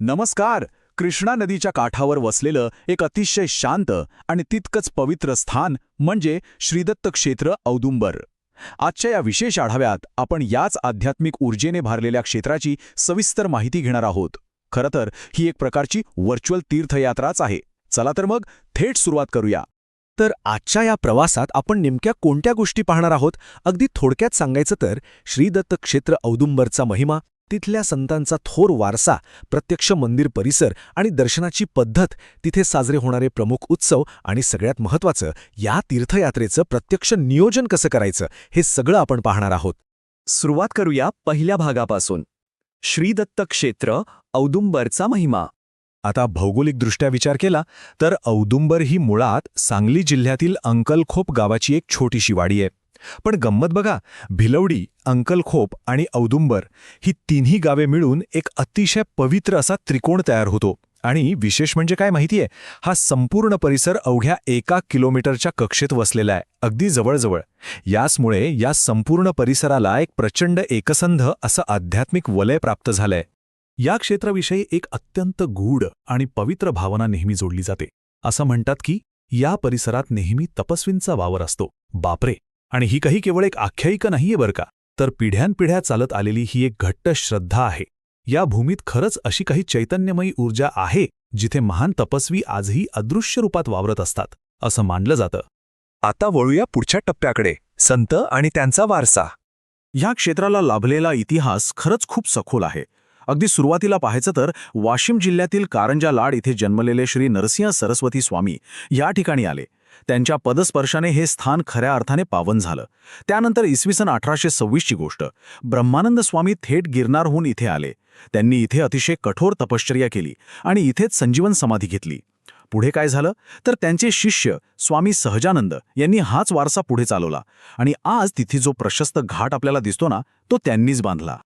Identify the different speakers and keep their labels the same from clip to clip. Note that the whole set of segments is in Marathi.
Speaker 1: नमस्कार. कृष्णा नदीच्या काठावर वसलेलं एक अतिशय शांत आणि तितकंच पवित्र स्थान म्हणजे श्रीदत्त क्षेत्र औदुंबर. आजच्या या विशेष आढाव्यात आपण याच आध्यात्मिक ऊर्जेने भारलेल्या क्षेत्राची सविस्तर माहिती घेणार आहोत. खरं तर ही एक प्रकारची व्हर्च्युअल तीर्थयात्राच आहे. चला तर मग थेट सुरुवात करूया.
Speaker 2: तर आजच्या या प्रवासात आपण नेमक्या कोणत्या गोष्टी पाहणार आहोत? अगदी थोडक्यात सांगायचं तर श्रीदत्त क्षेत्र औदुंबरचा महिमा, तिथल्या संतांचा थोर वारसा, प्रत्यक्ष मंदिर परिसर आणि दर्शनाची पद्धत, तिथे साजरे होणारे प्रमुख उत्सव आणि सगळ्यात महत्त्वाचं या तीर्थयात्रेचं प्रत्यक्ष नियोजन कसं करायचं, हे सगळं आपण पाहणार आहोत.
Speaker 3: सुरुवात करूया पहिल्या भागापासून. श्रीदत्त क्षेत्र औदुंबरचा महिमा.
Speaker 2: आता भौगोलिकदृष्ट्या विचार केला तर औदुंबर ही मुळात सांगली जिल्ह्यातील अंकलखोप गावाची एक छोटीशी वाडी आहे. पण गंमत बघा, भिलवडी, अंकलखोप आणि औदुंबर ही तिन्ही गावे मिळून एक अतिशय पवित्र असा त्रिकोण तयार होतो. आणि विशेष म्हणजे काय माहितीये, हा संपूर्ण परिसर अवघ्या 1 किलोमीटरच्या कक्षेत वसलेला आहे, अगदी जवळजवळ. याचमुळे या संपूर्ण परिसराला एक प्रचंड एकसंध असं आध्यात्मिक वलय प्राप्त झालंय.
Speaker 1: या क्षेत्राविषयी एक अत्यंत गूढ आणि पवित्र भावना नेहमी जोडली जाते. असं म्हणतात की या परिसरात नेहमी तपस्वींचा वावर असतो. बापरे. आणि ही काही केवळ एक आख्यायिका नाहीये बरं का, तर पिढ्यानपिढ्या चालत आलेली ही एक घट्ट श्रद्धा आहे. या भूमीत खरंच अशी काही चैतन्यमयी ऊर्जा आहे जिथे महान तपस्वी आजही अदृश्य रूपात वावरत असतात, असं मानलं जातं.
Speaker 2: आता वळूया पुढच्या टप्प्याकडे, संत आणि त्यांचा वारसा.
Speaker 1: ह्या क्षेत्राला लाभलेला इतिहास खरंच खूप सखोल आहे. अगदी सुरुवातीला पाहायचं तर वाशिम जिल्ह्यातील कारंजा लाड इथे जन्मलेले श्री नरसिंह सरस्वती स्वामी या ठिकाणी आले. त्यांच्या पदस्पर्शाने हे स्थान खऱ्या अर्थाने पावन झालं. त्यानंतर इसवी सन 1826ची गोष्ट. ब्रह्मानंद स्वामी थेट गिरनारहून इथे आले. त्यांनी इथे अतिशय कठोर तपश्चर्या केली आणि इथेच संजीवन समाधी घेतली. पुढे काय झालं तर त्यांचे शिष्य स्वामी सहजानंद यांनी हाच वारसा पुढे चालवला आणि आज तिथे जो प्रशस्त घाट आपल्याला दिसतो ना, तो त्यांनीच बांधला.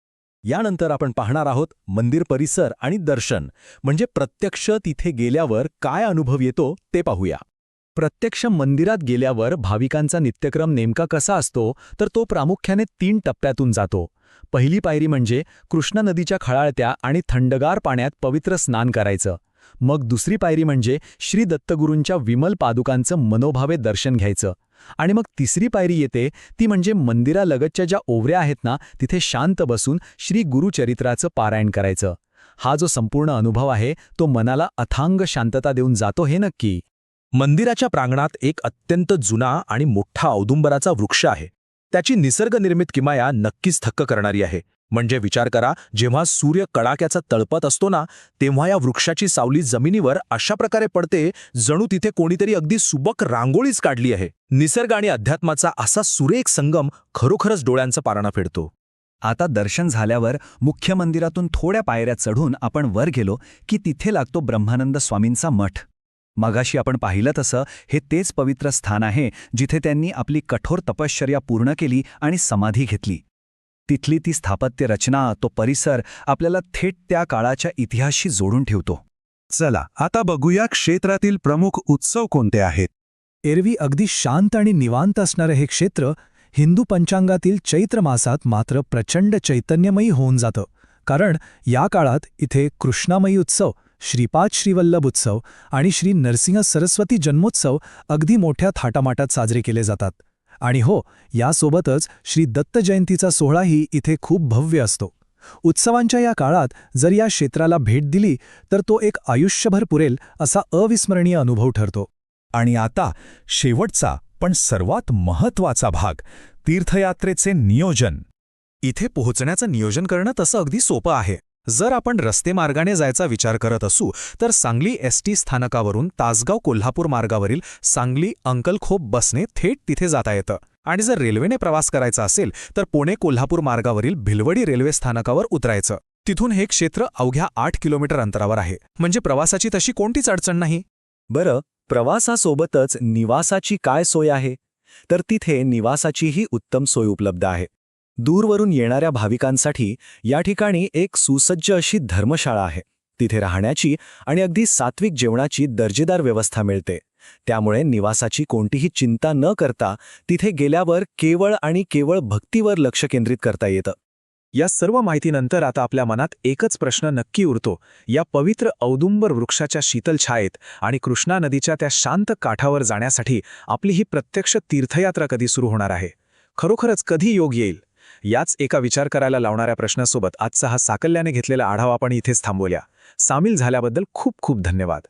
Speaker 2: यानंतर आपण पाहणार आहोत मंदिर परिसर आणि दर्शन, म्हणजे प्रत्यक्ष तिथे गेल्यावर काय अनुभव येतो ते पाहूया. प्रत्यक्ष मंदिरात गेल्यावर भाविकांचा नित्यक्रम नेमका कसा असतो, तर तो प्रामुख्याने 3 टप्प्यातून जातो. पहिली पायरी म्हणजे कृष्णा नदीच्या खळाळत्या आणि थंडगार पाण्यात पवित्र स्नान करायचं. मग दुसरी पायरी म्हणजे श्री दत्तगुरूंच्या विमल पादुकांचं मनोभावे दर्शन घ्यायचं. आणि मग तिसरी पायरी येते, ती म्हणजे मंदिरालगतच्या ज्या ओवऱ्या आहेत ना, तिथे शांत बसून श्री गुरुचरित्राचं पारायण करायचं. हा जो संपूर्ण अनुभव आहे तो मनाला अथांग शांतता देऊन जातो, हे नक्की. मंदिराच्या प्रांगणात एक अत्यंत जुना आणि मोठा औदुंबराचा वृक्ष आहे. त्याची निसर्गनिर्मित किमया नक्कीच थक्क करणारी आहे. म्हणजे विचार करा, जेव्हा सूर्य कडाक्याचा तळपत असतो ना, तेव्हा या वृक्षाची सावली जमिनीवर अशा प्रकारे पडते जणू तिथे कोणीतरी अगदी सुबक रांगोळीच काढली आहे. निसर्ग आणि अध्यात्माचा असा सुरेख संगम खरोखरच डोळ्यांचं पारणं फेडतो.
Speaker 3: आता दर्शन झाल्यावर मुख्य मंदिरातून थोड्या पायऱ्या चढून आपण वर गेलो की तिथे लागतो ब्रह्मानंद स्वामींचा मठ. मगाशी आपण पाहिलं तसं हे तेच पवित्र स्थान आहे जिथे त्यांनी आपली कठोर तपश्चर्या पूर्ण केली आणि समाधी घेतली. तिथली ती स्थापत्य रचना, तो परिसर आपल्याला थेट त्या काळाच्या इतिहासाशी जोडून ठेवतो.
Speaker 2: चला आता बघूया क्षेत्रातील प्रमुख उत्सव कोणते आहेत.
Speaker 4: एरवी अगदी शांत आणि निवांत असणारं हे क्षेत्र हिंदू पंचांगातील चैत्र मासात मात्र प्रचंड चैतन्यमयी होऊन जातं. कारण या काळात इथे कृष्णामयी उत्सव, श्रीपाद श्रीवल्लभ उत्सव आणि श्री नरसिंह सरस्वती जन्मोत्सव अगदी मोठ्या थाटामाटात साजरे केले जातात. आणि हो, यासोबतच श्री दत्त जयंतीचा सोहळाही इथे खूप भव्य असतो. उत्सवांच्या या काळात जर या क्षेत्राला भेट दिली तर तो एक आयुष्यभर पुरेल असा अविस्मरणीय अनुभव ठरतो.
Speaker 2: आणि आता शेवटचा पण सर्वात महत्त्वाचा भाग, तीर्थयात्रेचे नियोजन. इथे पोहोचण्याचं नियोजन करणं तसं अगदी सोपं आहे. जर आपण रस्ते मार्गाने जायचा विचार करत असू तर सांगली एसटी स्थानकावरून तासगाव कोल्हापूर मार्गावरील सांगली अंकलखोप बसने थेट तिथे जाता येतं. आणि जर रेल्वेने प्रवास करायचा असेल तर पुणे कोल्हापूर मार्गावरील भिलवडी रेल्वे स्थानकावर उतरायचं. तिथून हे क्षेत्र अवघ्या 8 किलोमीटर अंतरावर आहे. म्हणजे प्रवासाची तशी कोणतीच अडचण नाही.
Speaker 3: बरं, प्रवासासोबतच निवासाची काय सोय आहे? तर तिथे निवासाचीही उत्तम सोय उपलब्ध आहे. दूरवरून येणाऱ्या भाविकांसाठी या ठिकाणी एक सुसज्ज अशी धर्मशाळा आहे. तिथे राहण्याची आणि अगदी सात्विक जेवणाची दर्जेदार व्यवस्था मिळते. त्यामुळे निवासाची कोणतीही चिंता न करता तिथे गेल्यावर केवळ आणि केवळ भक्तीवर लक्ष केंद्रित करता येतं.
Speaker 2: या सर्व माहितीनंतर आता आपल्या मनात एकच प्रश्न नक्की उरतो. या पवित्र औदुंबर वृक्षाच्या शीतल छायेत आणि कृष्णा नदीच्या त्या शांत काठावर जाण्यासाठी आपली ही प्रत्यक्ष तीर्थयात्रा कधी सुरू होणार आहे? खरोखरच कधी योग येईल? याच एका विचार करायला लावणाऱ्या प्रश्नासोबत आजचा हा साकल्याने घेतलेला आढावा आपण इथेच थांबवूया. सामील झाल्याबद्दल खूप खूप धन्यवाद.